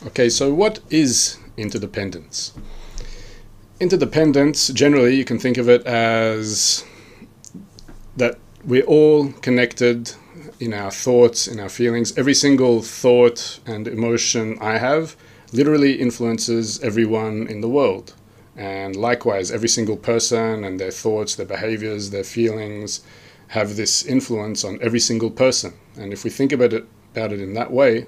Okay, so what is interdependence? Interdependence, generally, you can think of it as that we're all connected in our thoughts, in our feelings. Every single thought and emotion I have literally influences everyone in the world. And likewise, every single person and their thoughts, their behaviors, their feelings have this influence on every single person. And if we think about it in that way,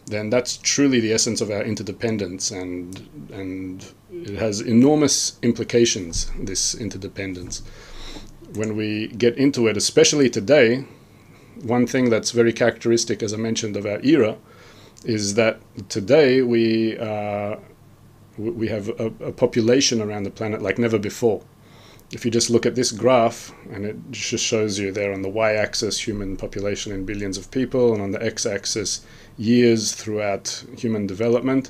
then that's truly the essence of our interdependence, and it has enormous implications, this interdependence. When we get into it, especially today, one thing that's very characteristic, as I mentioned, of our era is that today we have a population around the planet like never before. If you just look at this graph, and it just shows you there on the y-axis human population in billions of people, and on the x-axis years throughout human development,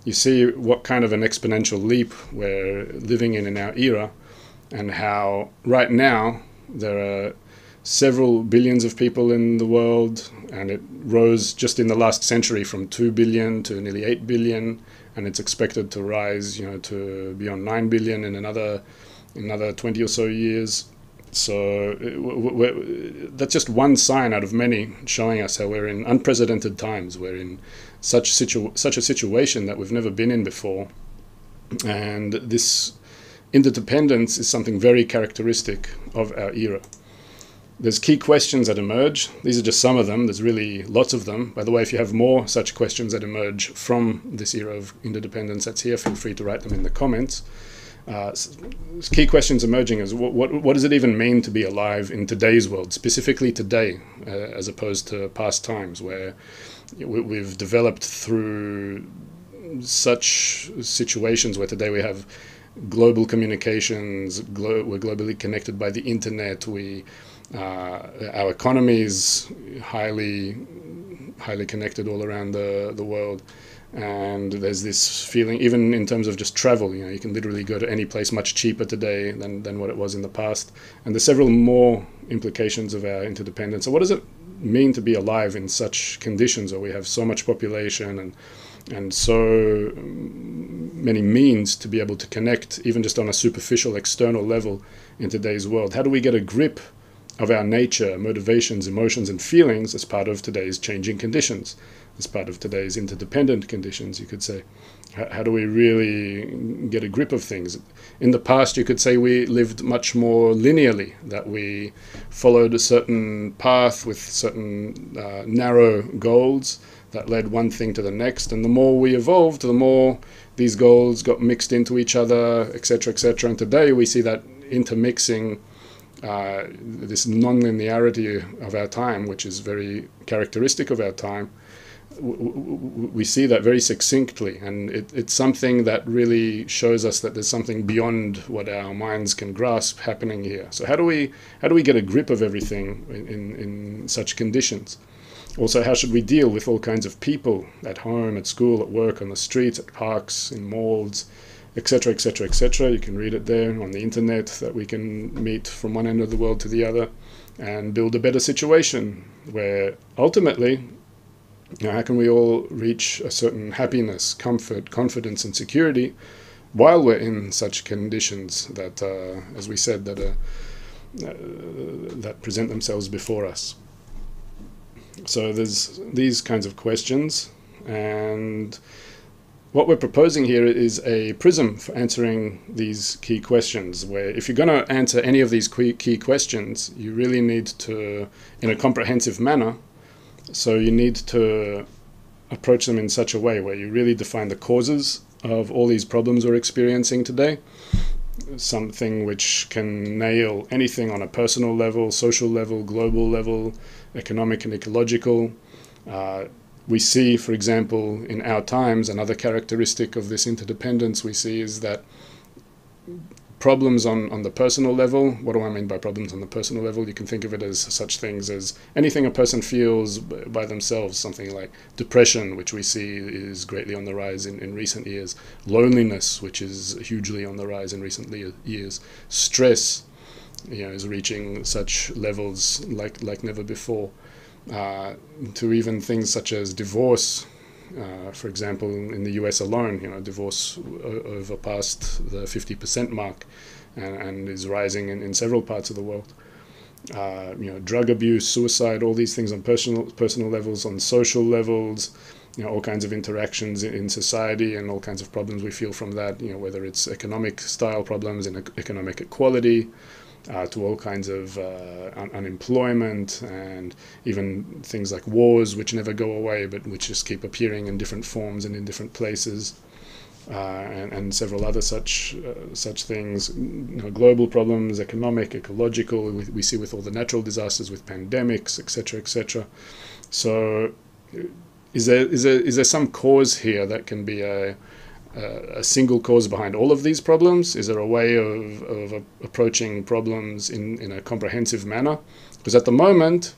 you see what kind of an exponential leap we're living in our era, and how right now there are several billions of people in the world, and it rose just in the last century from 2 billion to nearly 8 billion, and it's expected to rise, to beyond 9 billion in another 20 or so years. So that's just one sign out of many showing us how we're in unprecedented times. We're in such a situation that we've never been in before. And this interdependence is something very characteristic of our era. There's key questions that emerge. These are just some of them. There's really lots of them. By the way, if you have more such questions that emerge from this era of interdependence that's here, feel free to write them in the comments. Key questions emerging is what does it even mean to be alive in today's world, specifically today, as opposed to past times where we've developed through such situations where today we have global communications, we're globally connected by the internet, our economies highly connected all around the world. And there's this feeling, even in terms of just travel, you can literally go to any place much cheaper today than what it was in the past. And there's several more implications of our interdependence. So what does it mean to be alive in such conditions where we have so much population and so many means to be able to connect, even just on a superficial external level in today's world? How do we get a grip of our nature, motivations, emotions, and feelings as part of today's changing conditions, as part of today's interdependent conditions, you could say? How do we really get a grip of things? In the past, you could say we lived much more linearly, that we followed a certain path with certain narrow goals that led one thing to the next. And the more we evolved, the more these goals got mixed into each other, etc., etc. And today we see that intermixing, this non-linearity of our time, which is very characteristic of our time. We see that very succinctly, and it's something that really shows us that there's something beyond what our minds can grasp happening here. So how do we get a grip of everything in such conditions? Also, how should we deal with all kinds of people at home, at school, at work, on the streets, at parks, in malls, etc., etc., etc. You can read it there on the internet, that we can meet from one end of the world to the other and build a better situation where ultimately, how can we all reach a certain happiness, comfort, confidence, and security while we're in such conditions that, as we said, that present themselves before us? So there's these kinds of questions, and what we're proposing here is a prism for answering these key questions, where if you're going to answer any of these key questions, you really need to, in a comprehensive manner, so you need to approach them in such a way where you really define the causes of all these problems we're experiencing today, something which can nail anything on a personal level, social level, global level, economic and ecological. We see, for example, in our times, another characteristic of this interdependence we see is that problems on the personal level. What do I mean by problems on the personal level? You can think of it as such things as anything a person feels by themselves, something like depression, which we see is greatly on the rise in recent years, loneliness, which is hugely on the rise in recent years, stress, is reaching such levels like never before, to even things such as divorce, For example, in the US alone, divorce overpassed the 50% mark, and is rising in several parts of the world. Drug abuse, suicide, all these things on personal levels, on social levels, all kinds of interactions in society, and all kinds of problems we feel from that, whether it's economic style problems and economic equality, to all kinds of unemployment, and even things like wars, which never go away, but which just keep appearing in different forms and in different places. And several other such things, global problems, economic, ecological. We see with all the natural disasters, with pandemics, etc., etc. So, is there some cause here that can be a single cause behind all of these problems? Is there a way of approaching problems in a comprehensive manner? Because at the moment,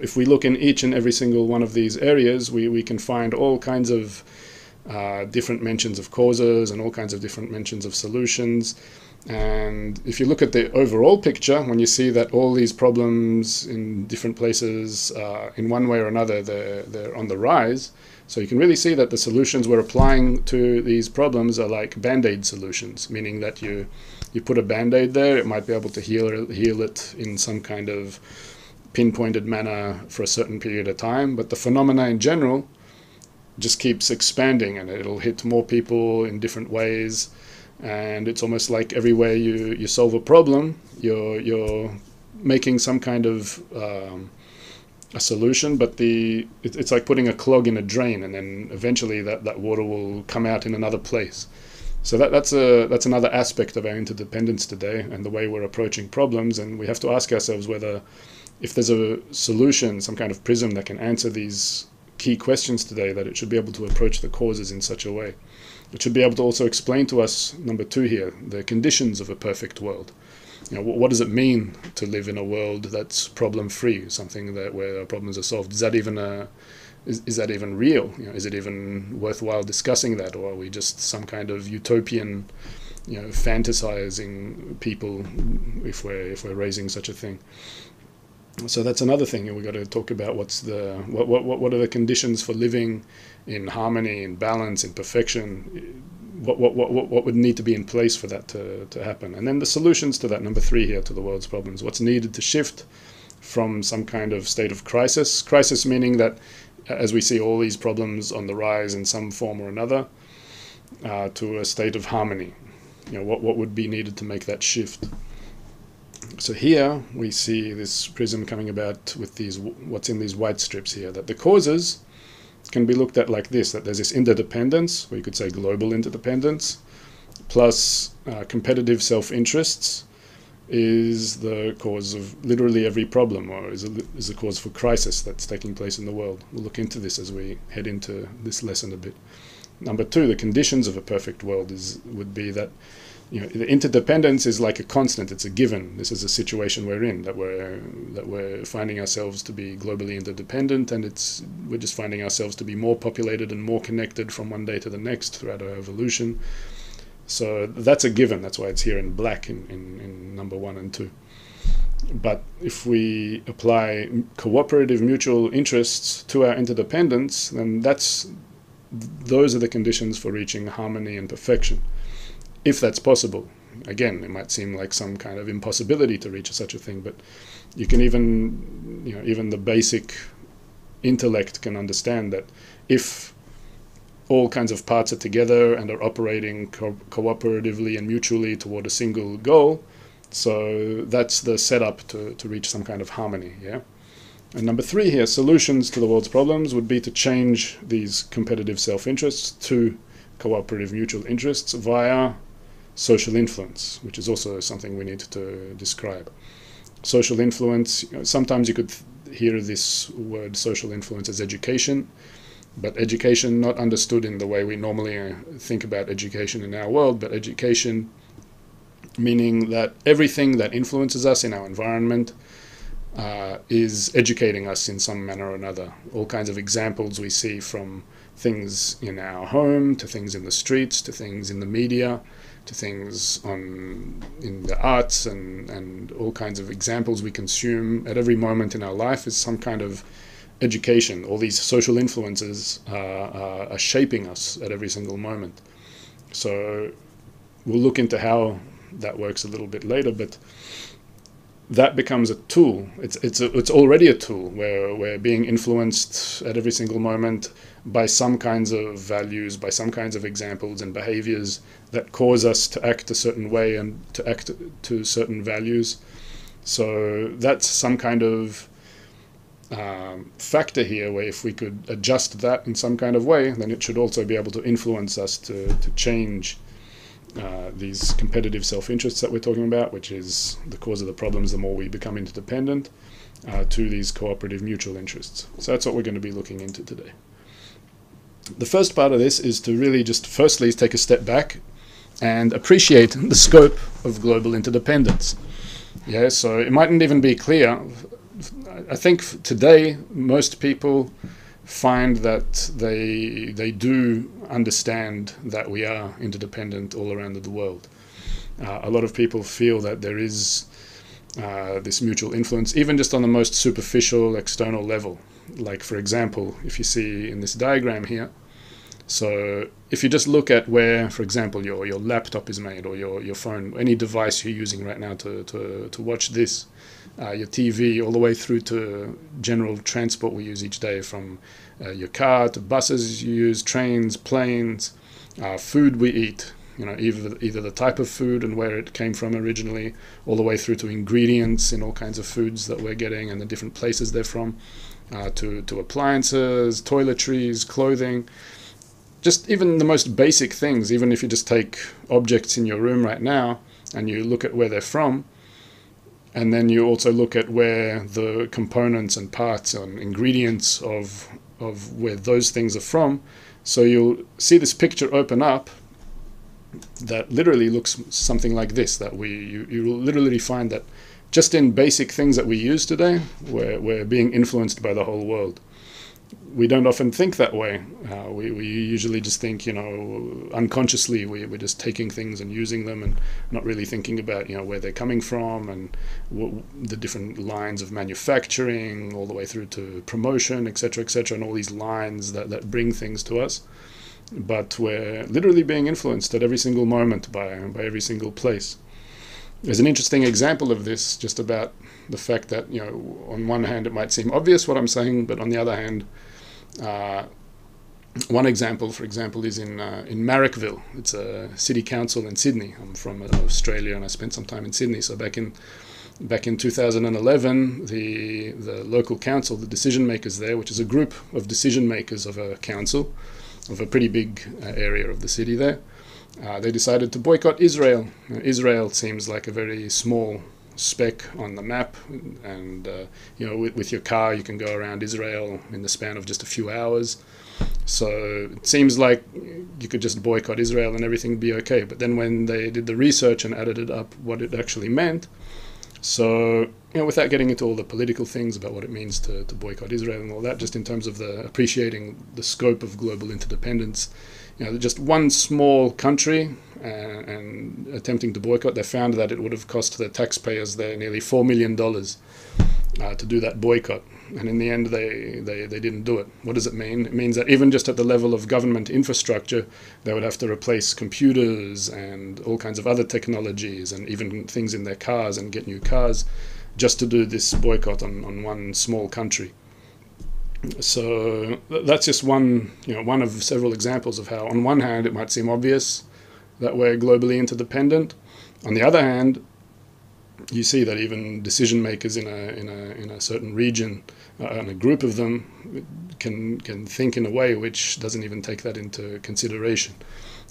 if we look in each and every single one of these areas, we can find all kinds of different mentions of causes and all kinds of different mentions of solutions. And if you look at the overall picture, when you see that all these problems in different places, in one way or another, they're on the rise, so you can really see that the solutions we're applying to these problems are like band-aid solutions, meaning that you put a band-aid there, it might be able to heal it in some kind of pinpointed manner for a certain period of time, but the phenomena in general just keeps expanding, and it'll hit more people in different ways. And it's almost like everywhere you solve a problem, you're making some kind of a solution, but it's like putting a clog in a drain, and then eventually that water will come out in another place. So that's another aspect of our interdependence today, and the way we're approaching problems. And we have to ask ourselves whether, if there's a solution, some kind of prism that can answer these key questions today, that it should be able to approach the causes in such a way. It should be able to also explain to us, number two here, the conditions of a perfect world. What does it mean to live in a world that's problem-free, something where our problems are solved? Is that even is that even real? Is it even worthwhile discussing that, or are we just some kind of utopian, fantasizing people if we're raising such a thing? So that's another thing we've got to talk about. What are the conditions for living in harmony, in balance, in perfection? What would need to be in place for that to happen? And then the solutions to that, number three here, to the world's problems. What's needed to shift from some kind of state of crisis? Crisis meaning that as we see all these problems on the rise in some form or another, to a state of harmony. What would be needed to make that shift? So here we see this prism coming about with what's in these white strips here, that the causes can be looked at like this, that there's this interdependence, or you could say global interdependence, plus competitive self-interests is the cause of literally every problem, or is the cause for crisis that's taking place in the world. We'll look into this as we head into this lesson a bit. Number two, the conditions of a perfect world would be that the interdependence is like a constant, it's a given. This is a situation we're in, that we're finding ourselves to be globally interdependent, and we're just finding ourselves to be more populated and more connected from one day to the next throughout our evolution. So that's a given. That's why it's here in black in number 1 and 2. But if we apply cooperative mutual interests to our interdependence, then those are the conditions for reaching harmony and perfection. If that's possible. Again, it might seem like some kind of impossibility to reach such a thing, but you can even the basic intellect can understand that if all kinds of parts are together and are operating cooperatively and mutually toward a single goal, so that's the setup to reach some kind of harmony, yeah? And number 3 here, solutions to the world's problems would be to change these competitive self-interests to cooperative mutual interests via social influence, which is also something we need to describe. Social influence, sometimes you could hear this word social influence as education, but education not understood in the way we normally think about education in our world, but education meaning that everything that influences us in our environment is educating us in some manner or another. All kinds of examples we see, from things in our home, to things in the streets, to things in the media, to things in the arts, and all kinds of examples we consume at every moment in our life is some kind of education, all these social influences are shaping us at every single moment. So we'll look into how that works a little bit later, but that becomes a tool. It's already a tool where we're being influenced at every single moment by some kinds of values, by some kinds of examples and behaviors that cause us to act a certain way and to act to certain values. So that's some kind of factor here, where if we could adjust that in some kind of way, then it should also be able to influence us to change these competitive self-interests that we're talking about, which is the cause of the problems the more we become interdependent, to these cooperative mutual interests. So that's what we're going to be looking into today. The first part of this is to really just firstly take a step back and appreciate the scope of global interdependence. Yeah, so it mightn't even be clear. I think today most people find that they do understand that we are interdependent all around the world. A lot of people feel that there is this mutual influence, even just on the most superficial external level. Like, for example, if you see in this diagram here, so if you just look at where, for example, your laptop is made, or your phone, any device you're using right now to watch this, your TV, all the way through to general transport we use each day, from your car to buses you use, trains, planes, food we eat, either the type of food and where it came from originally, all the way through to ingredients in all kinds of foods that we're getting and the different places they're from, to appliances, toiletries, clothing. Just even the most basic things, even if you just take objects in your room right now and you look at where they're from, and then you also look at where the components and parts and ingredients of where those things are from. So you'll see this picture open up that literally looks something like this, that you will literally find that just in basic things that we use today, we're being influenced by the whole world. We don't often think that way. We usually just think, unconsciously we're just taking things and using them and not really thinking about, where they're coming from and the different lines of manufacturing, all the way through to promotion, etc., and all these lines that bring things to us. But we're literally being influenced at every single moment by every single place. There's an interesting example of this, just about the fact that, on one hand it might seem obvious what I'm saying, but on the other hand, one example, for example, is in Marrickville. It's a city council in Sydney. I'm from Australia and I spent some time in Sydney. So back in 2011, the local council, the decision makers there, which is a group of decision makers of a council, of a pretty big area of the city there, they decided to boycott Israel. Israel seems like a very small speck on the map, and with your car you can go around Israel in the span of just a few hours. So it seems like you could just boycott Israel and everything would be okay. But then when they did the research and added it up, what it actually meant, so without getting into all the political things about what it means to boycott Israel and all that, just in terms of the appreciating the scope of global interdependence, just one small country and attempting to boycott, they found that it would have cost the taxpayers there nearly $4 million to do that boycott. And in the end, they didn't do it. What does it mean? It means that even just at the level of government infrastructure, they would have to replace computers and all kinds of other technologies and even things in their cars and get new cars just to do this boycott on one small country. So that's just one of several examples of how, on one hand, it might seem obvious that we're globally interdependent. On the other hand, you see that even decision makers in a certain region, and a group of them, can think in a way which doesn't even take that into consideration.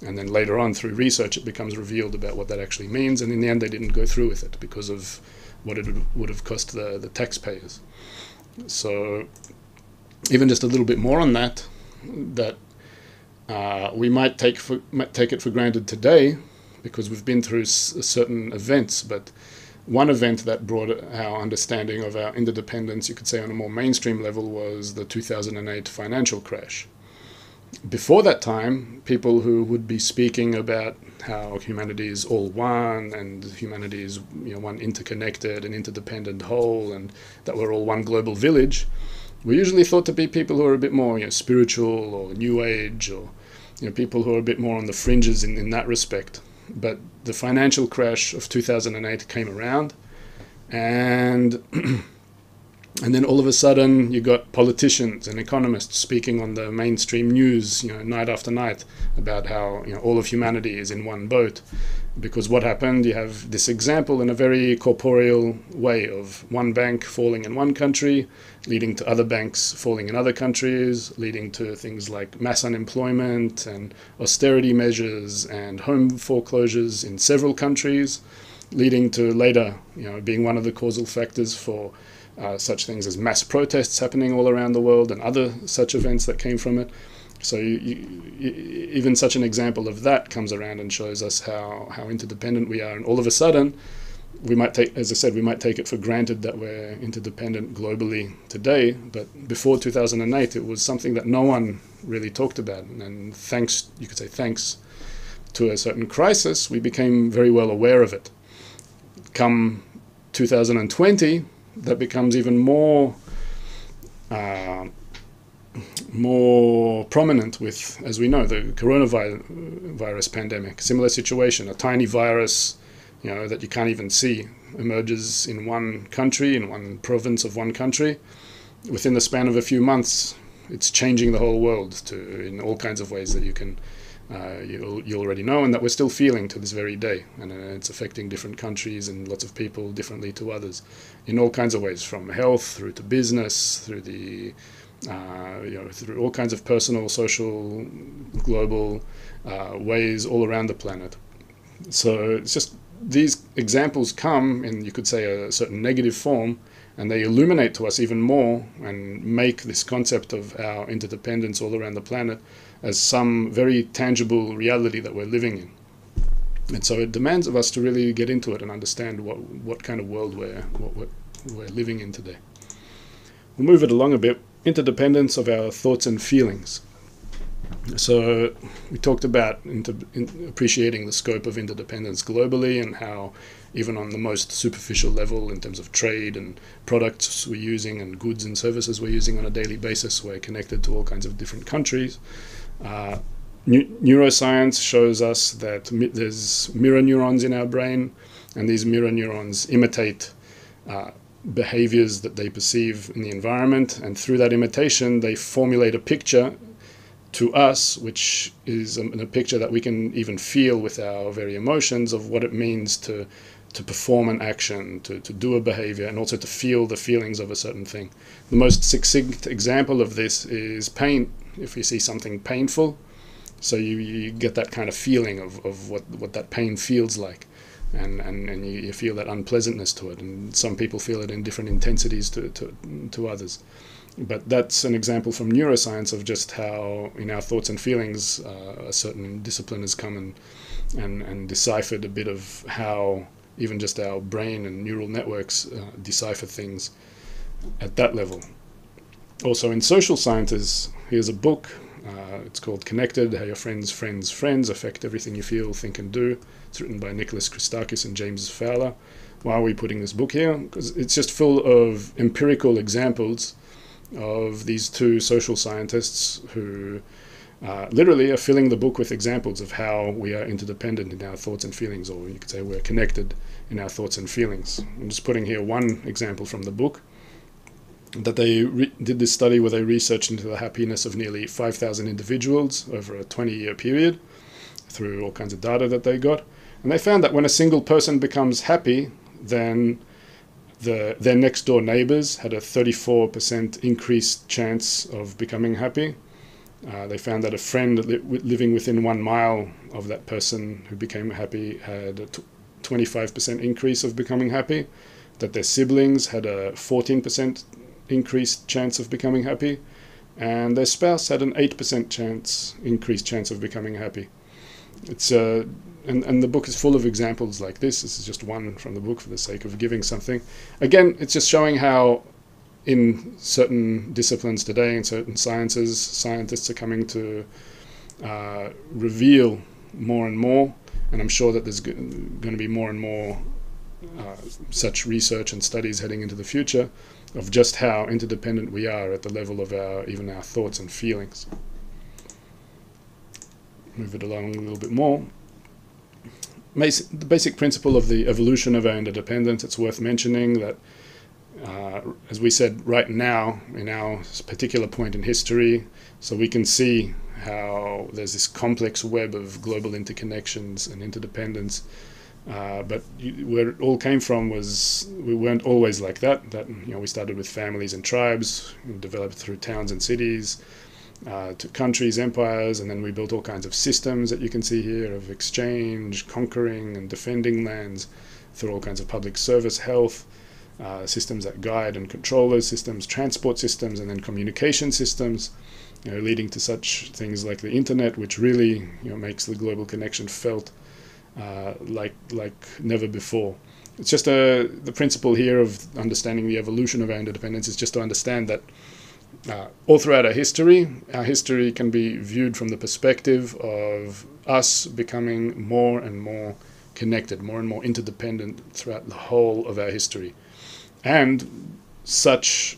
And then later on, through research, it becomes revealed about what that actually means. And in the end, they didn't go through with it because of what it would have cost the taxpayers. So even just a little bit more on that we might take it for granted today because we've been through certain events, but one event that brought our understanding of our interdependence, you could say on a more mainstream level, was the 2008 financial crash. Before that time, people who would be speaking about how humanity is all one and humanity is one interconnected and interdependent whole and that we're all one global village, we're usually thought to be people who are a bit more, spiritual or new age, or people who are a bit more on the fringes in that respect. But the financial crash of 2008 came around, and and then all of a sudden you got politicians and economists speaking on the mainstream news, night after night, about how all of humanity is in one boat. Because what happened, you have this example in a very corporeal way of one bank falling in one country, leading to other banks falling in other countries, leading to things like mass unemployment and austerity measures and home foreclosures in several countries, leading to later, being one of the causal factors for such things as mass protests happening all around the world and other such events that came from it. So even such an example of that comes around and shows us how interdependent we are. And all of a sudden, we might take, as I said, we might take it for granted that we're interdependent globally today. But before 2008, it was something that no one really talked about. And thanks, you could say thanks to a certain crisis, we became very well aware of it. Come 2020, that becomes even more prominent with, as we know, the coronavirus pandemic. Similar situation, a tiny virus, that you can't even see, emerges in one country, in one province of one country. Within the span of a few months, it's changing the whole world in all kinds of ways that you already know, and that we're still feeling to this very day. And it's affecting different countries and lots of people differently to others, in all kinds of ways, from health through to business, through through all kinds of personal, social, global ways all around the planet. So it's just these examples come in, you could say, a certain negative form, and they illuminate to us even more and make this concept of our interdependence all around the planet as some very tangible reality that we're living in. And so it demands of us to really get into it and understand what kind of world we're living in today. We'll move it along a bit. Interdependence of our thoughts and feelings. So we talked about appreciating the scope of interdependence globally, and how even on the most superficial level, in terms of trade and products we're using and goods and services we're using on a daily basis, we're connected to all kinds of different countries. Neuroscience shows us that there's mirror neurons in our brain, and these mirror neurons imitate behaviors that they perceive in the environment, and through that imitation they formulate a picture to us, which is a picture that we can even feel with our very emotions of what it means to perform an action, to do a behavior, and also to feel the feelings of a certain thing. The most succinct example of this is pain. If you see something painful, so you get that kind of feeling of what that pain feels like. And you feel that unpleasantness to it, and some people feel it in different intensities to others. But that's an example from neuroscience of just how in our thoughts and feelings a certain discipline has come and deciphered a bit of how even just our brain and neural networks decipher things at that level. Also in social sciences, here's a book. It's called Connected, How Your Friends Affect Everything You Feel, Think and Do. It's written by Nicholas Christakis and James Fowler. Why are we putting this book here? Because it's just full of empirical examples of these two social scientists who literally are filling the book with examples of how we are interdependent in our thoughts and feelings, or you could say we're connected in our thoughts and feelings. I'm just putting here one example from the book, that they did this study where they researched into the happiness of nearly 5,000 individuals over a 20-year period through all kinds of data that they got. And they found that when a single person becomes happy, then their next door neighbors had a 34% increased chance of becoming happy. They found that a friend living within 1 mile of that person who became happy had a 25% increase of becoming happy, that their siblings had a 14% increased chance of becoming happy, and their spouse had an 8% increased chance of becoming happy. It's and the book is full of examples like this. This is just one from the book for the sake of giving something. Again, it's just showing how in certain disciplines today, in certain sciences, scientists are coming to reveal more and more, and I'm sure that there's going to be more and more such research and studies heading into the future of just how interdependent we are at the level of even our thoughts and feelings. Move it along a little bit more. The basic principle of the evolution of our interdependence, it's worth mentioning that, as we said, right now, in our particular point in history, so we can see how there's this complex web of global interconnections and interdependence. But where it all came from was we weren't always like that. We started with families and tribes, developed through towns and cities, to countries, empires, and then we built all kinds of systems that you can see here of exchange, conquering and defending lands through all kinds of public service, health, systems that guide and control those systems, transport systems, and then communication systems, leading to such things like the internet, which really makes the global connection felt like never before. It's just the principle here of understanding the evolution of our interdependence is just to understand that all throughout our history can be viewed from the perspective of us becoming more and more connected, more and more interdependent throughout the whole of our history. And such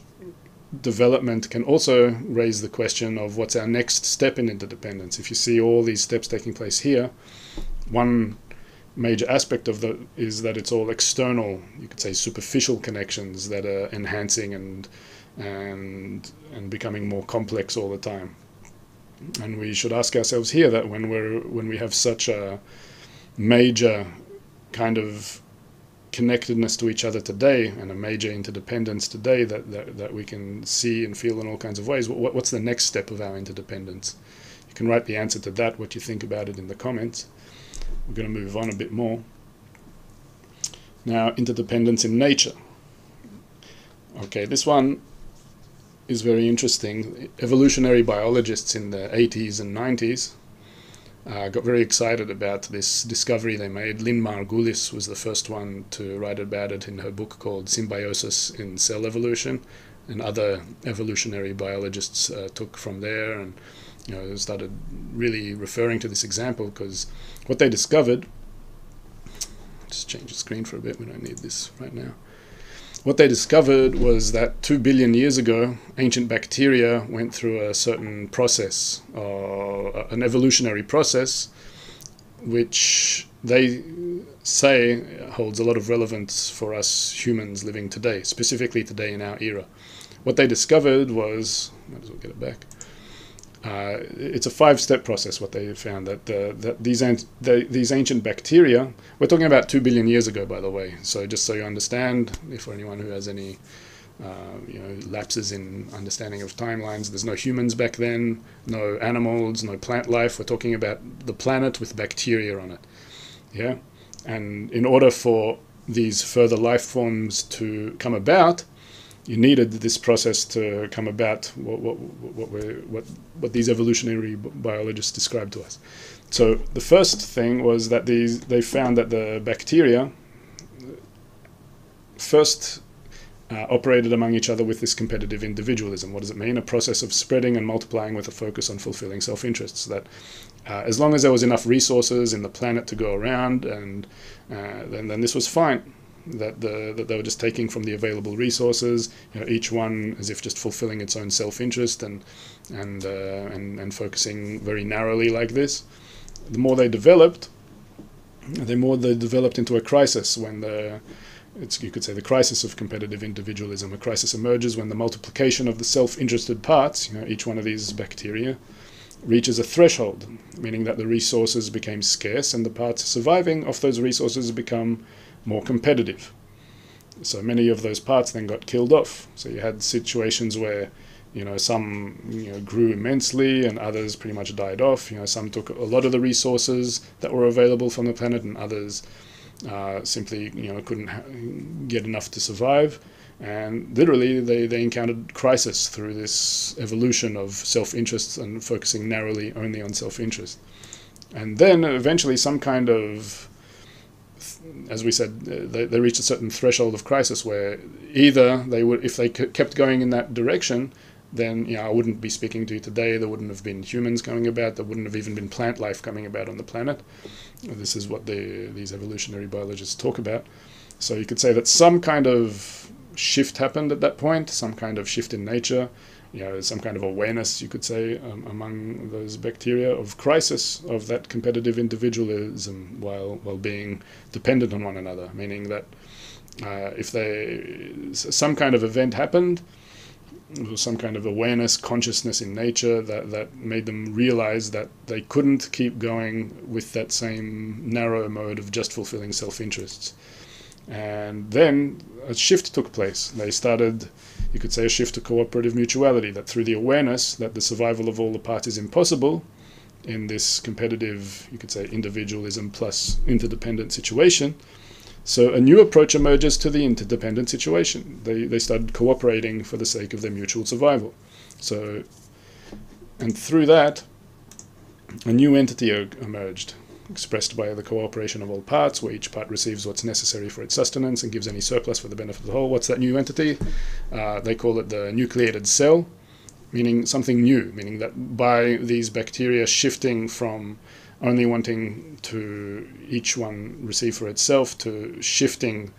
development can also raise the question of what's our next step in interdependence. If you see all these steps taking place here, one major aspect of that is that it's all external, you could say superficial connections that are enhancing and becoming more complex all the time. And we should ask ourselves here that when we have such a major kind of connectedness to each other today and a major interdependence today that we can see and feel in all kinds of ways, what's the next step of our interdependence? You can write the answer to that, what you think about it, in the comments. We're going to move on a bit more. Now, interdependence in nature. Okay, this one is very interesting. Evolutionary biologists in the 80s and 90s got very excited about this discovery they made. Lynn Margulis was the first one to write about it in her book called Symbiosis in Cell Evolution, and other evolutionary biologists took from there and started really referring to this example, because what they discovered, just change the screen for a bit, we don't need this right now. What they discovered was that 2 billion years ago, ancient bacteria went through a certain process, an evolutionary process, which they say holds a lot of relevance for us humans living today, specifically today in our era. What they discovered was, might as well get it back, it's a 5-step process. What they found that these ancient bacteria, we're talking about 2 billion years ago, by the way. So just so you understand, for anyone who has any lapses in understanding of timelines, there's no humans back then, no animals, no plant life. We're talking about the planet with bacteria on it. Yeah, and in order for these further life forms to come about, you needed this process to come about, what these evolutionary biologists described to us. So the first thing was that they found that the bacteria first operated among each other with this competitive individualism. What does it mean? A process of spreading and multiplying with a focus on fulfilling self-interests. That as long as there was enough resources in the planet to go around, and then this was fine. That they were just taking from the available resources, each one as if just fulfilling its own self-interest and focusing very narrowly like this. The more they developed into a crisis when you could say the crisis of competitive individualism. A crisis emerges when the multiplication of the self-interested parts, each one of these bacteria, reaches a threshold, meaning that the resources became scarce and the parts surviving off those resources become more competitive. So many of those parts then got killed off. So you had situations where some grew immensely and others pretty much died off. Some took a lot of the resources that were available from the planet, and others simply couldn't get enough to survive. And literally they encountered crisis through this evolution of self-interest and focusing narrowly only on self-interest. And then eventually some kind of, as we said, they reached a certain threshold of crisis where either they would, if they kept going in that direction, then I wouldn't be speaking to you today. There wouldn't have been humans coming about. There wouldn't have even been plant life coming about on the planet. This is what these evolutionary biologists talk about. So you could say that some kind of shift happened at that point, some kind of shift in nature, some kind of awareness, you could say, among those bacteria of crisis of that competitive individualism while being dependent on one another, meaning that if some kind of event happened, some kind of awareness, consciousness in nature that made them realize that they couldn't keep going with that same narrow mode of just fulfilling self-interests. And then a shift took place. They started, you could say, a shift to cooperative mutuality, that through the awareness that the survival of all the parts is impossible in this competitive, you could say, individualism plus interdependent situation. So a new approach emerges to the interdependent situation. They started cooperating for the sake of their mutual survival. So, and through that, a new entity emerged, expressed by the cooperation of all parts, where each part receives what's necessary for its sustenance and gives any surplus for the benefit of the whole. What's that new entity? They call it the nucleated cell, meaning something new, meaning that by these bacteria shifting from only wanting to each one receive for itself to shifting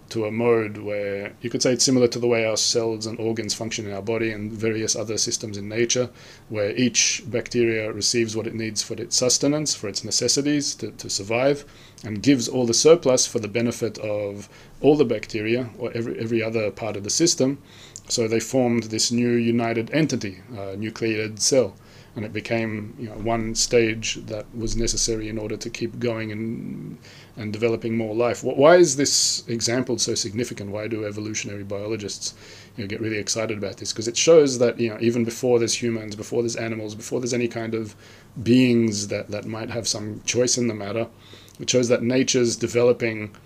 to a mode where you could say it's similar to the way our cells and organs function in our body and various other systems in nature, where each bacteria receives what it needs for its sustenance, for its necessities to survive, and gives all the surplus for the benefit of all the bacteria or every other part of the system. So they formed this new united entity, nucleated cell. And it became one stage that was necessary in order to keep going and developing more life. Why is this example so significant? Why do evolutionary biologists get really excited about this? Because it shows that even before there's humans, before there's animals, before there's any kind of beings that might have some choice in the matter, it shows that nature's developing,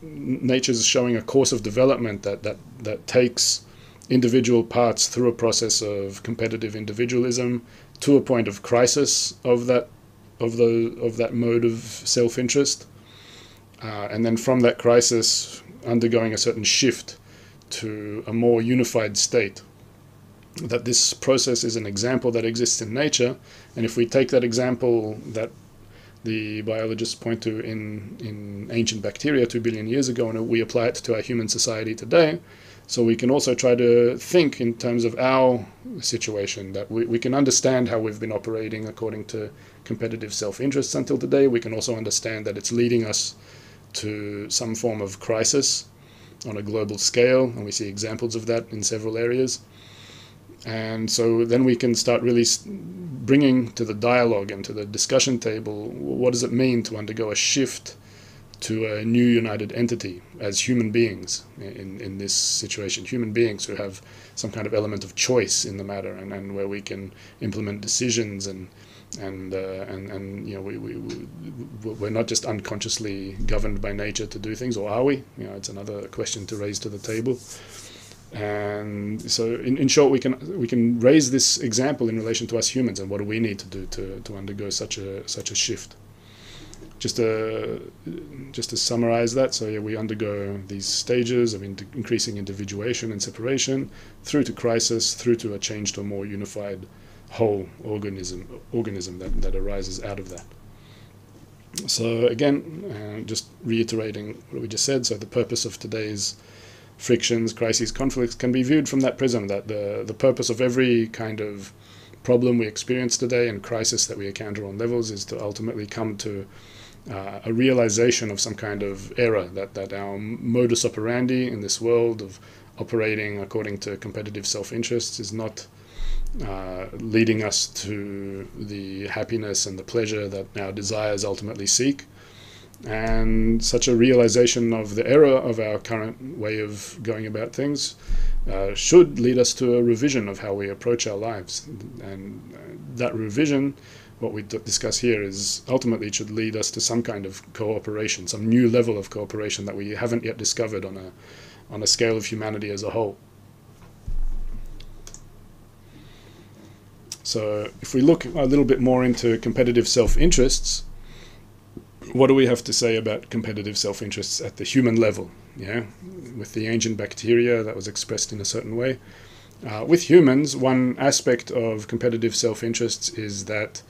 nature's showing a course of development that takes individual parts through a process of competitive individualism to a point of crisis of that mode of self-interest, and then from that crisis undergoing a certain shift to a more unified state. That this process is an example that exists in nature, and if we take that example that the biologists point to in ancient bacteria 2 billion years ago, and we apply it to our human society today, so we can also try to think in terms of our situation, that we can understand how we've been operating according to competitive self-interests until today. We can also understand that it's leading us to some form of crisis on a global scale, and we see examples of that in several areas. And so then we can start really bringing to the dialogue and to the discussion table, what does it mean to undergo a shift to a new united entity as human beings in this situation, human beings who have some kind of element of choice in the matter, and where we can implement decisions and we're not just unconsciously governed by nature to do things, or are we? It's another question to raise to the table. And so in short, we can raise this example in relation to us humans, and what do we need to do to undergo such a shift. Just to summarize that, so we undergo these stages of increasing individuation and separation, through to crisis, through to a change to a more unified whole organism that arises out of that. So again, just reiterating what we just said, so the purpose of today's frictions, crises, conflicts can be viewed from that prism, that the purpose of every kind of problem we experience today and crisis that we encounter on levels is to ultimately come to a realization of some kind of error, that our modus operandi in this world of operating according to competitive self-interests is not leading us to the happiness and the pleasure that our desires ultimately seek. And such a realization of the error of our current way of going about things should lead us to a revision of how we approach our lives. And that revision, what we discuss here, is ultimately it should lead us to some kind of cooperation, some new level of cooperation that we haven't yet discovered on a scale of humanity as a whole. So if we look a little bit more into competitive self-interests, what do we have to say about competitive self-interests at the human level? With the ancient bacteria, that was expressed in a certain way. With humans, one aspect of competitive self-interests is that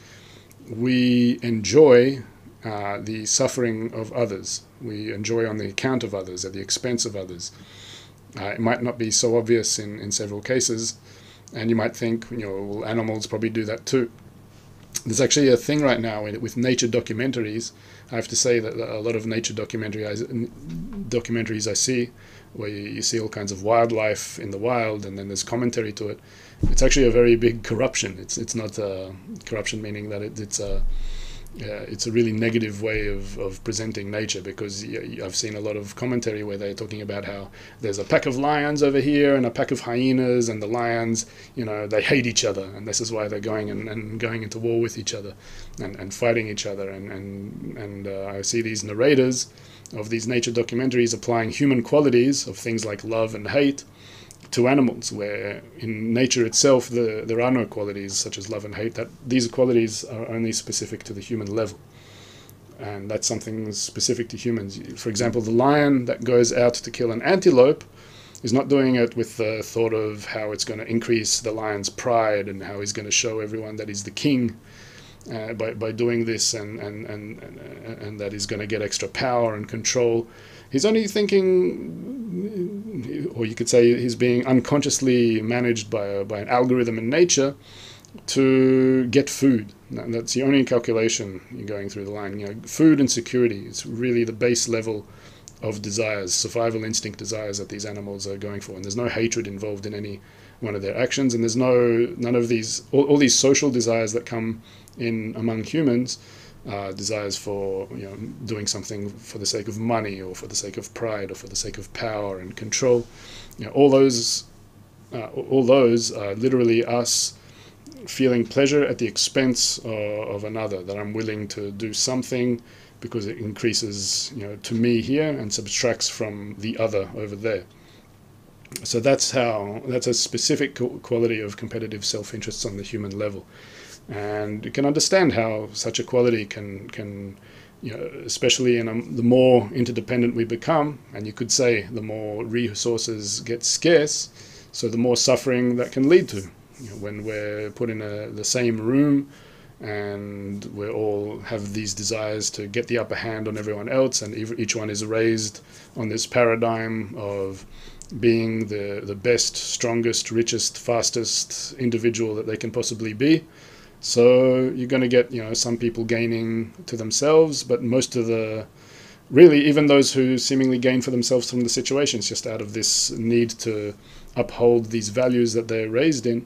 we enjoy the suffering of others. We enjoy on the account of others, at the expense of others. It might not be so obvious in several cases, and you might think, well, animals probably do that too. There's actually a thing right now with nature documentaries. I have to say that a lot of nature documentaries I see, where you see all kinds of wildlife in the wild, and then there's commentary to it. It's actually a very big corruption. It's not corruption meaning that it's a really negative way of presenting nature, because I've seen a lot of commentary where they're talking about how there's a pack of lions over here and a pack of hyenas, and the lions, they hate each other, and this is why they're going into war with each other and fighting each other. And I see these narrators of these nature documentaries applying human qualities of things like love and hate to animals, where in nature itself there are no qualities such as love and hate. That these qualities are only specific to the human level, and that's something specific to humans. For example, the lion that goes out to kill an antelope is not doing it with the thought of how it's going to increase the lion's pride and how he's going to show everyone that he's the king by doing this, and that he's going to get extra power and control. He's only thinking, or you could say he's being unconsciously managed by an algorithm in nature to get food. And that's the only calculation you're going through the line. Food and security. It's really the base level of desires, survival instinct desires that these animals are going for. And there's no hatred involved in any one of their actions. And there's none of these, all these social desires that come in among humans. Desires for doing something for the sake of money, or for the sake of pride, or for the sake of power and control. All those are literally us feeling pleasure at the expense of another. That I'm willing to do something because it increases to me here and subtracts from the other over there. So that's a specific quality of competitive self-interests on the human level. And you can understand how such a quality can especially the more interdependent we become, and you could say the more resources get scarce, so the more suffering that can lead to. When we're put in the same room and we all have these desires to get the upper hand on everyone else, and each one is raised on this paradigm of being the best, strongest, richest, fastest individual that they can possibly be. So you're going to get, some people gaining to themselves, but most of even those who seemingly gain for themselves from the situations, just out of this need to uphold these values that they're raised in.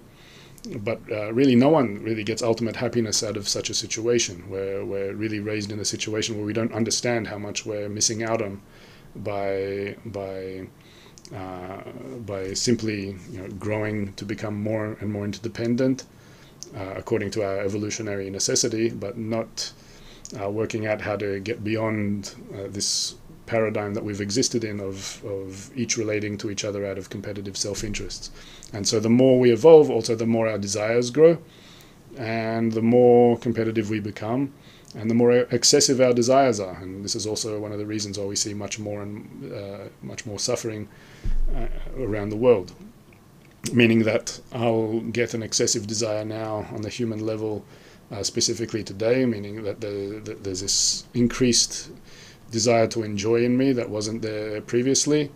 But really no one really gets ultimate happiness out of such a situation, where we're really raised in a situation where we don't understand how much we're missing out on by simply growing to become more and more interdependent. According to our evolutionary necessity, but not working out how to get beyond this paradigm that we've existed in of each relating to each other out of competitive self-interests. And so the more we evolve, also the more our desires grow, and the more competitive we become, and the more excessive our desires are. And this is also one of the reasons why we see much more suffering around the world. Meaning that I'll get an excessive desire now on the human level, specifically today, meaning that there's this increased desire to enjoy in me that wasn't there previously,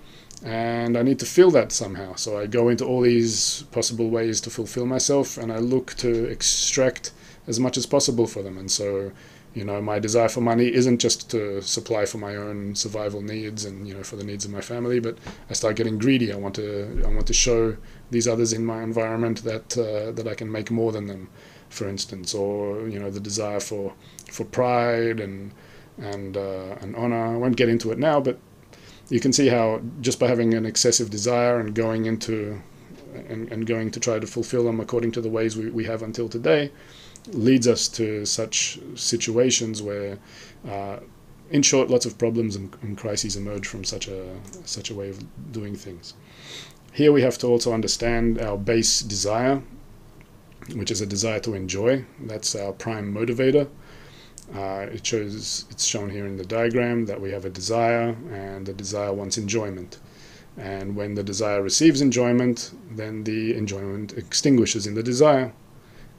and I need to feel that somehow. So I go into all these possible ways to fulfill myself, and I look to extract as much as possible for them. And so my desire for money isn't just to supply for my own survival needs and for the needs of my family, but I start getting greedy. I want to show these others in my environment that I can make more than them, for instance, or the desire for pride and honor. I won't get into it now, but you can see how just by having an excessive desire and going to try to fulfill them according to the ways we have until today, leads us to such situations where, in short, lots of problems and crises emerge from such a way of doing things. Here we have to also understand our base desire, which is a desire to enjoy. That's our prime motivator. It's shown here in the diagram that we have a desire, and the desire wants enjoyment. And when the desire receives enjoyment, then the enjoyment extinguishes in the desire.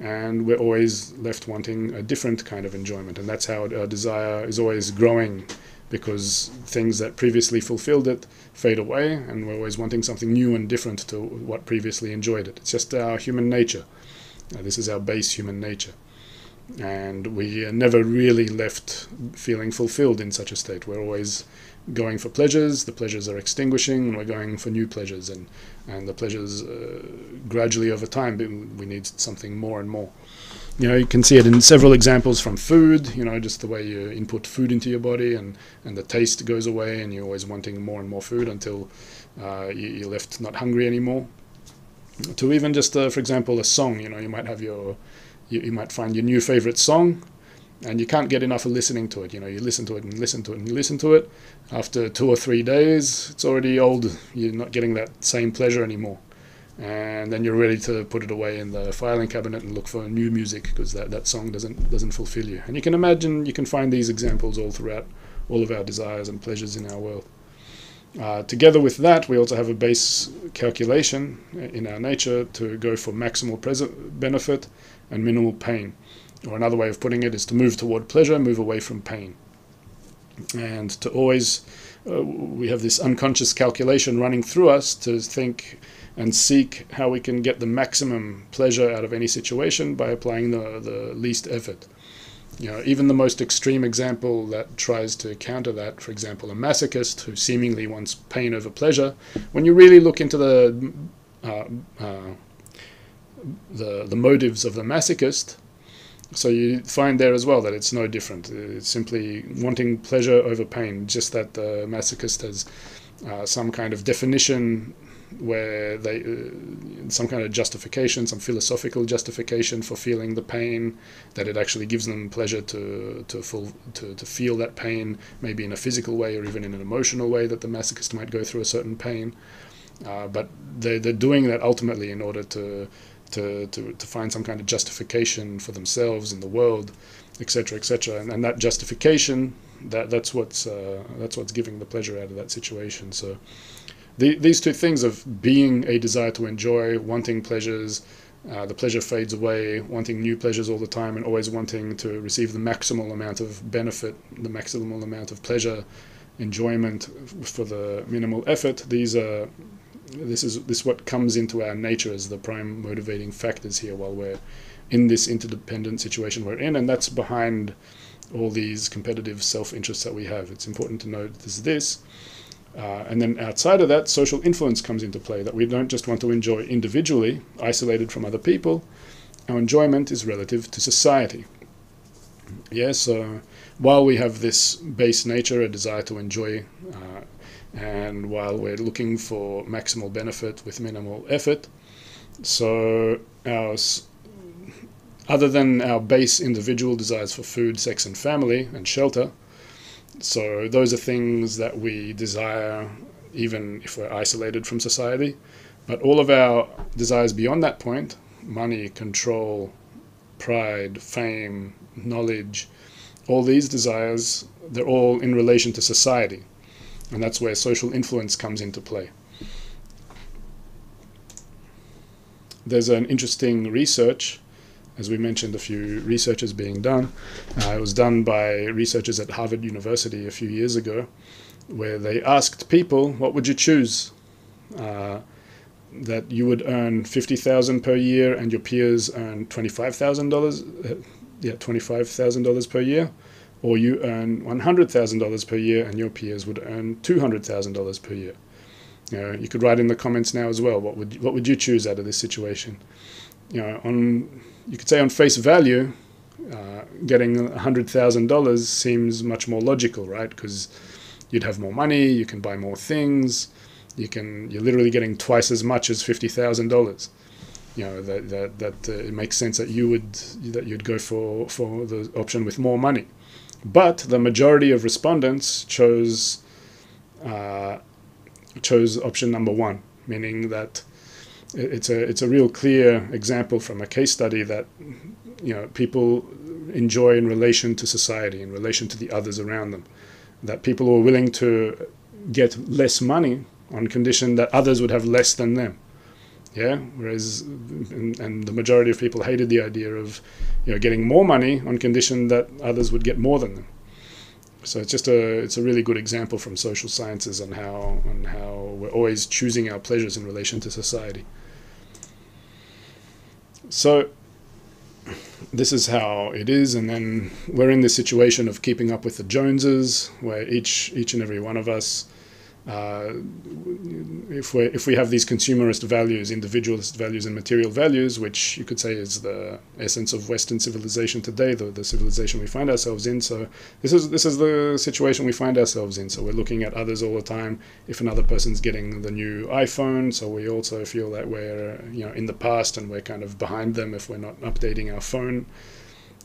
and we're always left wanting a different kind of enjoyment. And that's how our desire is always growing, because things that previously fulfilled it fade away, and we're always wanting something new and different to what previously enjoyed it. It's just our human nature. This is our base human nature. And we are never really left feeling fulfilled in such a state. We're always going for pleasures. The pleasures are extinguishing, and we're going for new pleasures. And the pleasures, gradually over time, we need something more and more. You can see it in several examples from food, just the way you input food into your body, and the taste goes away, and you're always wanting more and more food until you're left not hungry anymore. To even just, for example, a song, you might have you might find your new favorite song, and you can't get enough of listening to it. You listen to it and listen to it and listen to it. After 2 or 3 days, it's already old. You're not getting that same pleasure anymore. And then you're ready to put it away in the filing cabinet and look for new music, because that song doesn't fulfill you. And you can imagine, you can find these examples all throughout all of our desires and pleasures in our world. Together with that, we also have a base calculation in our nature to go for maximal benefit and minimal pain. Or another way of putting it is to move toward pleasure, move away from pain. And to always, we have this unconscious calculation running through us to think and seek how we can get the maximum pleasure out of any situation by applying the least effort. Even the most extreme example that tries to counter that, for example, a masochist who seemingly wants pain over pleasure, when you really look into the motives of the masochist, so you find there as well that it's no different. It's simply wanting pleasure over pain, just that the masochist has some kind of definition where some kind of justification, some philosophical justification for feeling the pain, that it actually gives them pleasure to feel that pain, maybe in a physical way or even in an emotional way that the masochist might go through a certain pain. But they're doing that ultimately in order to find some kind of justification for themselves in the world, etc., etc. And that justification, that's what's giving the pleasure out of that situation. So these two things of being a desire to enjoy, wanting pleasures, the pleasure fades away, wanting new pleasures all the time, and always wanting to receive the maximal amount of benefit, the maximal amount of pleasure, enjoyment for the minimal effort. This is what comes into our nature as the prime motivating factors here while we're in this interdependent situation we're in, and that's behind all these competitive self-interests that we have. It's important to note this. And then outside of that, social influence comes into play, that we don't just want to enjoy individually, isolated from other people. Our enjoyment is relative to society. So while we have this base nature, a desire to enjoy, and while we're looking for maximal benefit with minimal effort, so other than our base individual desires for food, sex and family and shelter, so those are things that we desire even if we're isolated from society. But all of our desires beyond that point, money, control, pride, fame, knowledge, all these desires, they're all in relation to society. And that's where social influence comes into play. There's an interesting research, as we mentioned, a few researches being done. It was done by researchers at Harvard University a few years ago, where they asked people, what would you choose? That you would earn $50,000 per year and your peers earn $25,000 per year, or you earn $100,000 per year and your peers would earn $200,000 per year. You could write in the comments now as well, what would you choose out of this situation? You could say on face value, getting $100,000 seems much more logical, right? Because you'd have more money, you can buy more things, you're literally getting twice as much as $50,000. It makes sense that you'd go for the option with more money. But the majority of respondents chose option number one, meaning that it's a real clear example from a case study that people enjoy in relation to society, in relation to the others around them. That people are willing to get less money on condition that others would have less than them. Yeah, whereas and the majority of people hated the idea of, getting more money on condition that others would get more than them. So it's a really good example from social sciences on how we're always choosing our pleasures in relation to society. So this is how it is, and then we're in this situation of keeping up with the Joneses, where each and every one of us, if we have these consumerist values, individualist values and material values, which you could say is the essence of Western civilization today, the civilization we find ourselves in. So this is the situation we find ourselves in. So we're looking at others all the time. If another person's getting the new iPhone, so we also feel that we're in the past and we're kind of behind them if we're not updating our phone.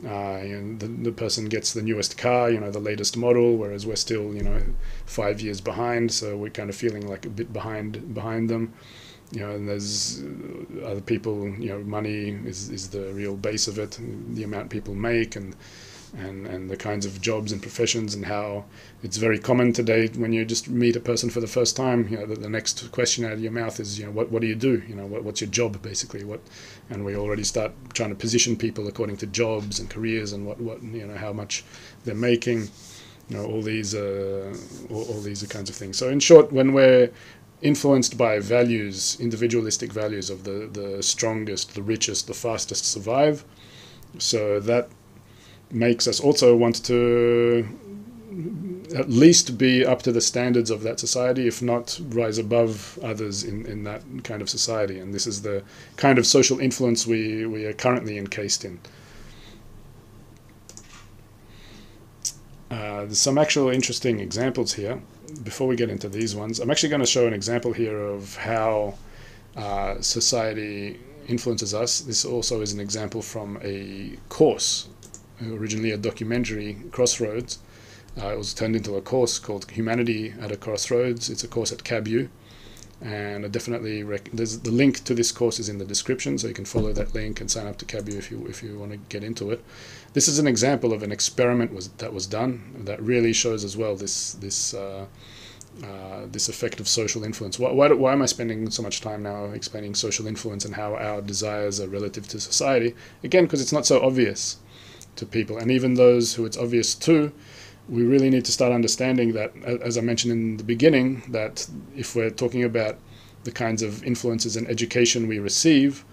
The person gets the newest car, the latest model, whereas we're still 5 years behind, so we're kind of feeling like a bit behind them. And there's other people, money is the real base of it, the amount people make and the kinds of jobs and professions, and how it's very common today when you just meet a person for the first time, the next question out of your mouth is, what do you do? What's your job, basically? And we already start trying to position people according to jobs and careers and what how much they're making, all these kinds of things. So in short, when we're influenced by values, individualistic values of the strongest, the richest, the fastest survive, so that makes us also want to at least be up to the standards of that society, if not rise above others in that kind of society. And this is the kind of social influence we are currently encased in. There's some actual interesting examples here. Before we get into these ones, I'm actually going to show an example here of how society influences us. This also is an example from a course, originally a documentary, Crossroads. It was turned into a course called Humanity at a Crossroads. It's a course at CabU, and I definitely there's the link to this course is in the description, so you can follow that link and sign up to CabU if you want to get into it. This is an example of an experiment that was done that really shows as well this effect of social influence. Why am I spending so much time now explaining social influence and how our desires are relative to society? Again, because it's not so obvious to people, and even those who it's obvious to, we really need to start understanding that, as I mentioned in the beginning, that if we're talking about the kinds of influences and education we receive,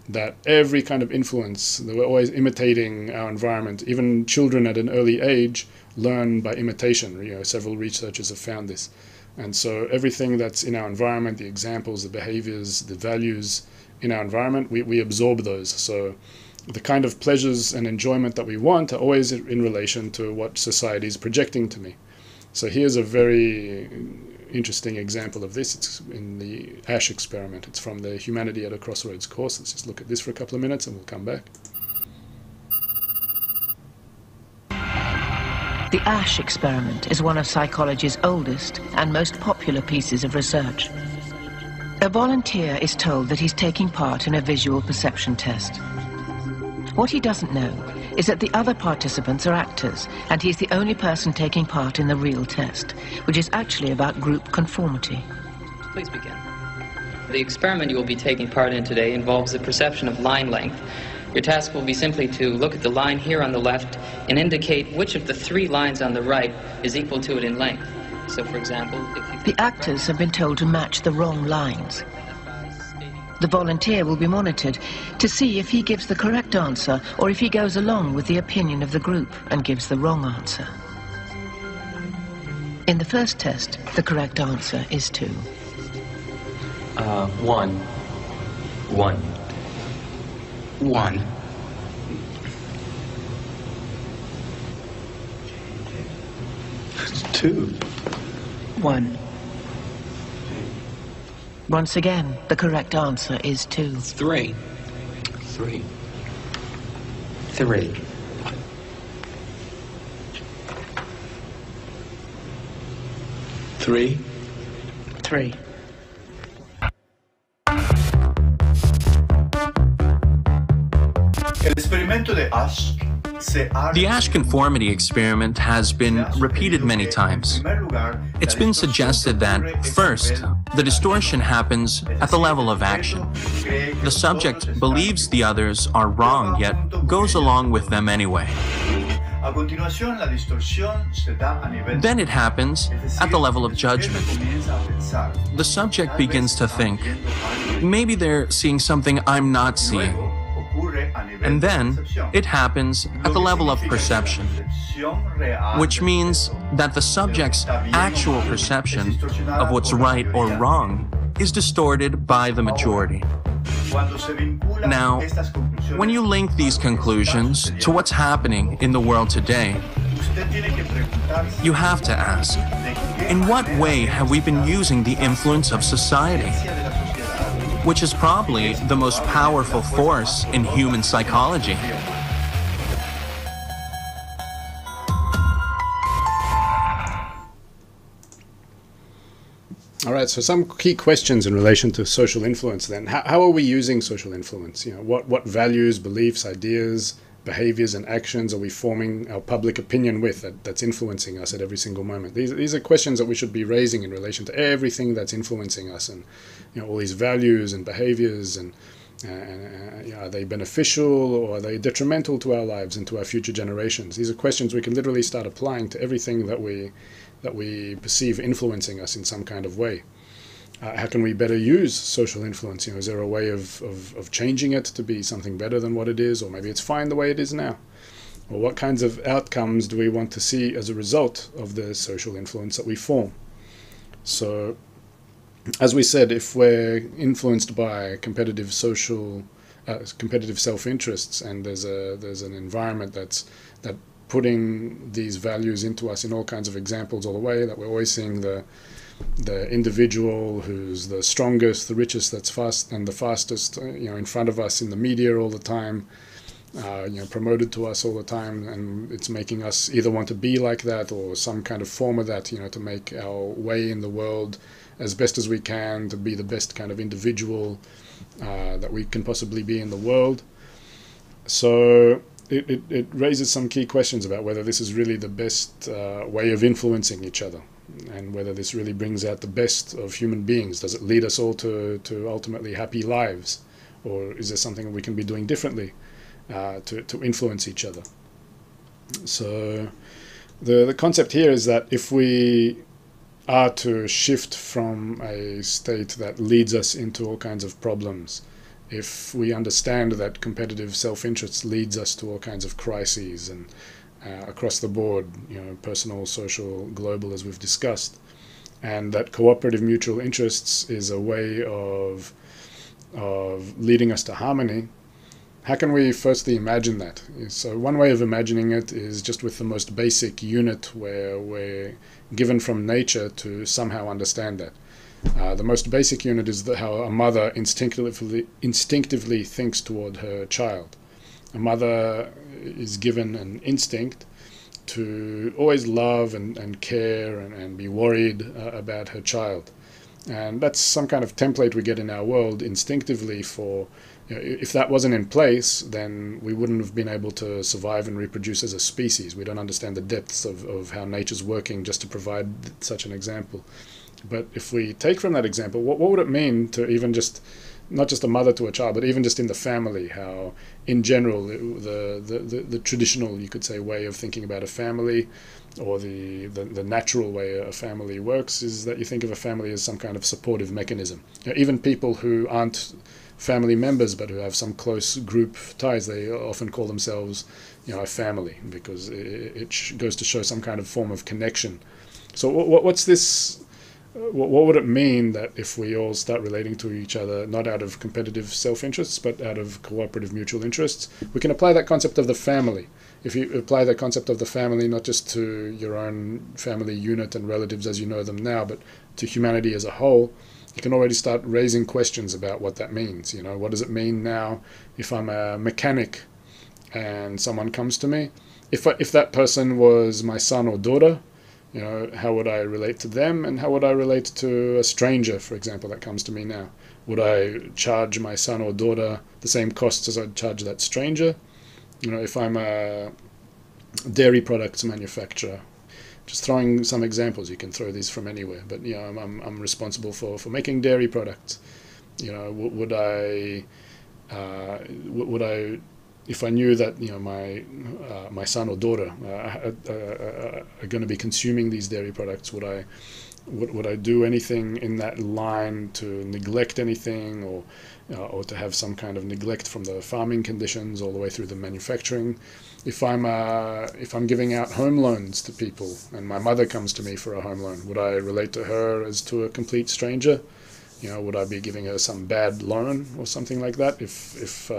that every kind of influence, that we're always imitating our environment. Even children at an early age learn by imitation. Several researchers have found this. And so everything that's in our environment, the examples, the behaviors, the values in our environment, we absorb those. So the kind of pleasures and enjoyment that we want are always in relation to what society is projecting to me. So here's a very interesting example of this. It's in the ASH experiment. It's from the Humanity at a Crossroads course. Let's just look at this for a couple of minutes and we'll come back. The ASH experiment is one of psychology's oldest and most popular pieces of research. A volunteer is told that he's taking part in a visual perception test. What he doesn't know is that the other participants are actors, and he's the only person taking part in the real test, which is actually about group conformity. Please begin. The experiment you will be taking part in today involves the perception of line length. Your task will be simply to look at the line here on the left and indicate which of the three lines on the right is equal to it in length. So, for example, if the actors have been told to match the wrong lines. The volunteer will be monitored to see if he gives the correct answer or if he goes along with the opinion of the group and gives the wrong answer. In the first test, the correct answer is 2. 1. 1. 1. 2. 1. Once again, the correct answer is 2. 3. 3. 3. 3. 3. El experimento de Ash The Ash conformity experiment has been repeated many times. It's been suggested that, first, the distortion happens at the level of action. The subject believes the others are wrong, yet goes along with them anyway. Then it happens at the level of judgment. The subject begins to think, maybe they're seeing something I'm not seeing. And then it happens at the level of perception, which means that the subject's actual perception of what's right or wrong is distorted by the majority. Now, when you link these conclusions to what's happening in the world today, you have to ask, in what way have we been using the influence of society? Which is probably the most powerful force in human psychology. All right, so some key questions in relation to social influence then. How are we using social influence? You know, what values, beliefs, ideas, behaviors and actions are we forming our public opinion with that's influencing us at every single moment? These are questions that we should be raising in relation to everything that's influencing us, and you know, all these values and behaviors, and you know, are they beneficial or are they detrimental to our lives and to our future generations? These are questions we can literally start applying to everything that we perceive influencing us in some kind of way. How can we better use social influence? You know, is there a way of changing it to be something better than what it is, or maybe it's fine the way it is now? Or what kinds of outcomes do we want to see as a result of the social influence that we form? So, as we said, if we're influenced by competitive self-interests, and there's an environment that's putting these values into us in all kinds of examples all the way, that we're always seeing the individual who's the strongest, the richest, that's fast and the fastest, you know, in front of us in the media all the time, you know, promoted to us all the time, and it's making us either want to be like that or some kind of form of that, you know, to make our way in the world as best as we can, to be the best kind of individual that we can possibly be in the world. So it raises some key questions about whether this is really the best way of influencing each other, and whether this really brings out the best of human beings. Does it lead us all to ultimately happy lives, or is there something we can be doing differently to influence each other? So the concept here is that if we are to shift from a state that leads us into all kinds of problems, if we understand that competitive self-interest leads us to all kinds of crises, and across the board, you know, personal, social, global, as we've discussed, and that cooperative mutual interests is a way of leading us to harmony, how can we firstly imagine that? So one way of imagining it is just with the most basic unit where we're given from nature to somehow understand that. The most basic unit is how a mother instinctively thinks toward her child. A mother is given an instinct to always love and care and be worried about her child. And that's some kind of template we get in our world instinctively for, you know, if that wasn't in place, then we wouldn't have been able to survive and reproduce as a species. We don't understand the depths of how nature's working just to provide such an example. But if we take from that example, what would it mean to even just, not just a mother to a child, but even just in the family, how in general the traditional, you could say, way of thinking about a family, or the natural way a family works, is that you think of a family as some kind of supportive mechanism. You know, even people who aren't family members but who have some close group ties, they often call themselves, you know, a family, because it goes to show some kind of form of connection. So what's this? What would it mean that if we all start relating to each other, not out of competitive self-interests, but out of cooperative mutual interests? We can apply that concept of the family. If you apply the concept of the family not just to your own family unit and relatives as you know them now, but to humanity as a whole, you can already start raising questions about what that means. You know, what does it mean now if I'm a mechanic and someone comes to me? If that person was my son or daughter, you know, how would I relate to them, and how would I relate to a stranger, for example, that comes to me now? Would I charge my son or daughter the same costs as I'd charge that stranger? You know, if I'm a dairy products manufacturer. Just throwing some examples. You can throw these from anywhere, but I'm responsible for making dairy products. Would I if I knew that my son or daughter are going to be consuming these dairy products, would I do anything in that line to neglect anything, or to have some kind of neglect from the farming conditions all the way through the manufacturing? If I'm giving out home loans to people and my mother comes to me for a home loan, would I relate to her as to a complete stranger? Would I be giving her some bad loan or something like that if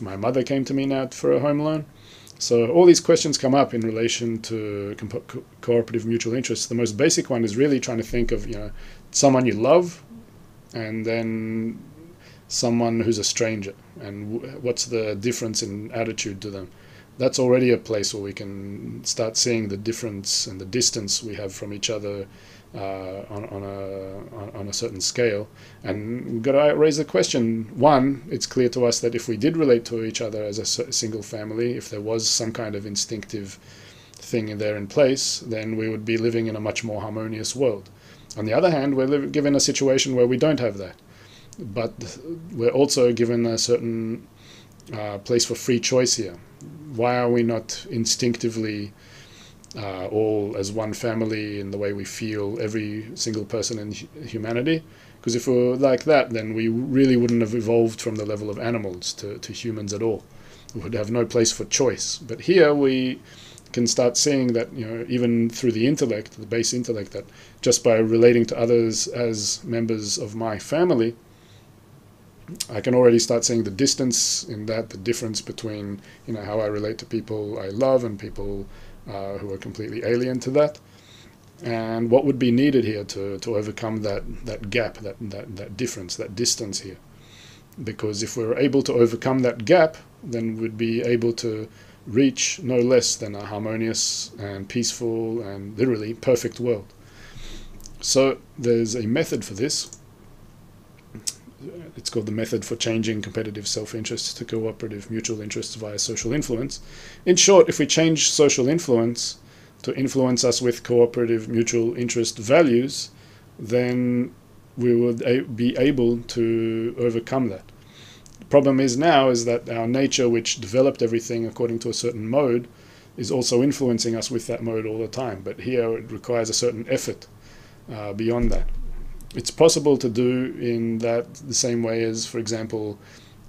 my mother came to me now for a home loan? So all these questions come up in relation to cooperative mutual interests. The most basic one is really trying to think of someone you love, and then someone who's a stranger, and what's the difference in attitude to them. That's already a place where we can start seeing the difference and the distance we have from each other on a certain scale. And we've got to raise the question. One, it's clear to us that if we did relate to each other as a single family, if there was some kind of instinctive thing there in place, then we would be living in a much more harmonious world. On the other hand, we're given a situation where we don't have that, but we're also given a certain place for free choice here. Why are we not instinctively all as one family in the way we feel, every single person in humanity? Because if we were like that, then we really wouldn't have evolved from the level of animals to humans at all. We would have no place for choice. But here we can start seeing that, even through the intellect, the base intellect, that just by relating to others as members of my family, I can already start seeing the distance in that, the difference between how I relate to people I love and people who are completely alien to that, and what would be needed here to overcome that gap, that difference, that distance here. Because if we're able to overcome that gap, then we'd be able to reach no less than a harmonious and peaceful and literally perfect world. So there's a method for this. It's called the method for changing competitive self-interests to cooperative mutual interests via social influence. In short, if we change social influence to influence us with cooperative mutual interest values, then we would be able to overcome that. The problem is that our nature, which developed everything according to a certain mode, is also influencing us with that mode all the time. But here it requires a certain effort beyond that. It's possible to do in that the same way as, for example,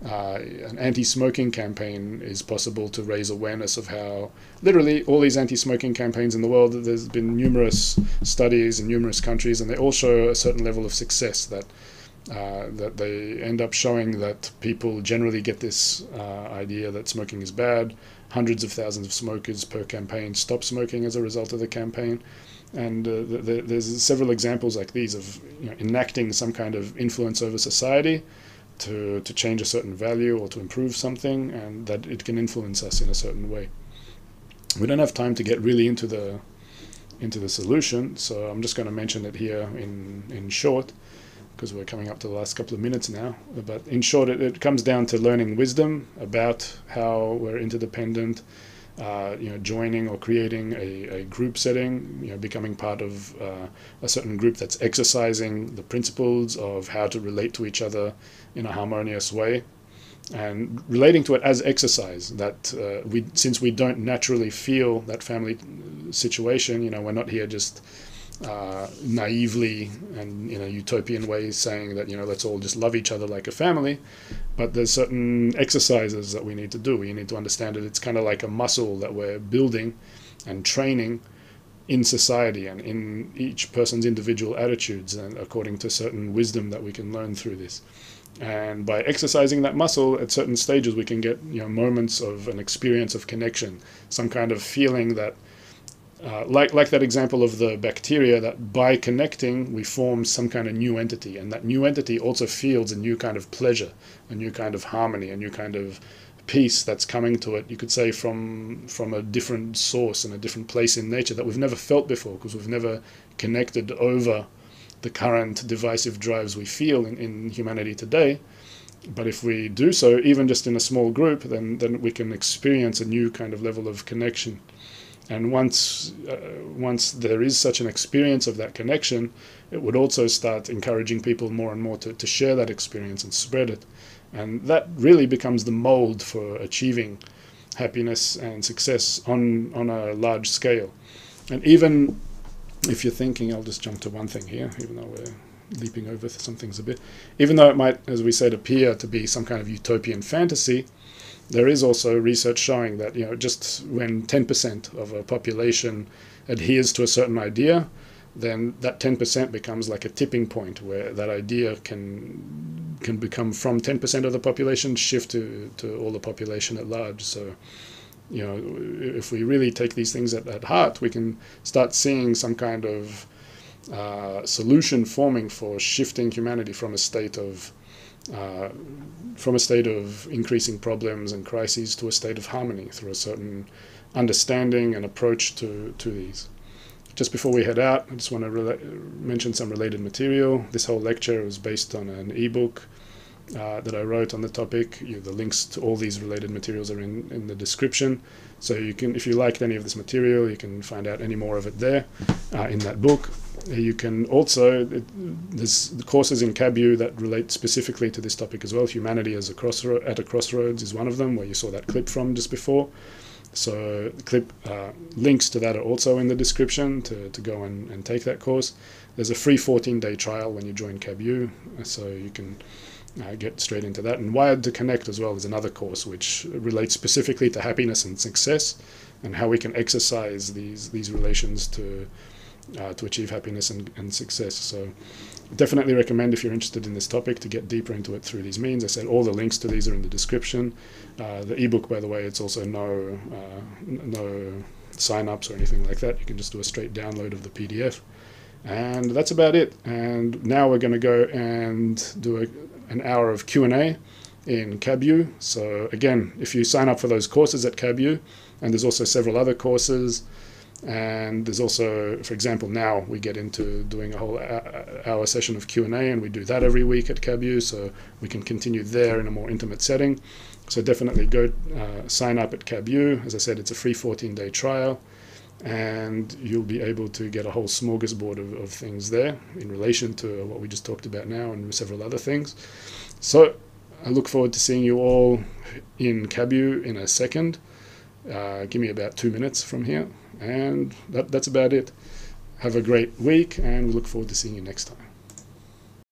an anti-smoking campaign is possible to raise awareness of how literally all these anti-smoking campaigns in the world, there's been numerous studies in numerous countries, and they all show a certain level of success, that they end up showing that people generally get this idea that smoking is bad. Hundreds of thousands of smokers per campaign stop smoking as a result of the campaign. And there's several examples like these of enacting some kind of influence over society to change a certain value or to improve something, and that it can influence us in a certain way. We don't have time to get really into the solution, so I'm just going to mention it here in short, because we're coming up to the last couple of minutes now. But in short, it comes down to learning wisdom about how we're interdependent, joining or creating a group setting, becoming part of a certain group that's exercising the principles of how to relate to each other in a harmonious way, and relating to it as exercise, that since we don't naturally feel that family situation, we're not here just naively and in a utopian way saying that let's all just love each other like a family, but there's certain exercises that we need to do. We need to understand that it's kind of like a muscle that we're building and training in society and in each person's individual attitudes, and according to certain wisdom that we can learn through this. And by exercising that muscle at certain stages, we can get moments of an experience of connection, some kind of feeling that like that example of the bacteria, that by connecting we form some kind of new entity, and that new entity also feels a new kind of pleasure, a new kind of harmony, a new kind of peace that's coming to it, you could say, from a different source and a different place in nature that we've never felt before, because we've never connected over the current divisive drives we feel in humanity today. But if we do so, even just in a small group, then we can experience a new kind of level of connection. And once there is such an experience of that connection, it would also start encouraging people more and more to share that experience and spread it. And that really becomes the mold for achieving happiness and success on a large scale. And even if you're thinking, I'll just jump to one thing here, even though we're leaping over some things a bit. Even though it might, as we said, appear to be some kind of utopian fantasy, there is also research showing that, you know, just when 10% of a population adheres to a certain idea, then that 10% becomes like a tipping point where that idea can become, from 10% of the population, shift to all the population at large. So, you know, if we really take these things at heart, we can start seeing some kind of solution forming for shifting humanity from a state of increasing problems and crises to a state of harmony through a certain understanding and approach to these. Just before we head out, I just want to mention some related material. This whole lecture was based on an ebook that I wrote on the topic. The links to all these related materials are in the description. So you can, if you liked any of this material, you can find out any more of it there in that book. You can also, there's the courses in KABU that relate specifically to this topic as well. Humanity as at a crossroads is one of them, where you saw that clip from just before. So the clip links to that are also in the description to go and take that course. There's a free 14-day trial when you join KABU, so you can get straight into that. And Wired to Connect as well is another course which relates specifically to happiness and success, and how we can exercise these relations to achieve happiness and success. So definitely recommend, if you're interested in this topic, to get deeper into it through these means. I said all the links to these are in the description. The ebook, by the way, it's also no sign-ups or anything like that. You can just do a straight download of the PDF. And that's about it. And now we're going to go and do an hour of Q&A in KABU. So again, if you sign up for those courses at KABU, and there's also several other courses, and there's also, for example, now we get into doing a whole hour session of Q&A, and we do that every week at KABU, so we can continue there in a more intimate setting. So definitely go sign up at KABU. As I said, it's a free 14-day trial, and you'll be able to get a whole smorgasbord of things there in relation to what we just talked about now and several other things. So I look forward to seeing you all in KABU in a second. Give me about 2 minutes from here. And that's about it. Have a great week, and we look forward to seeing you next time.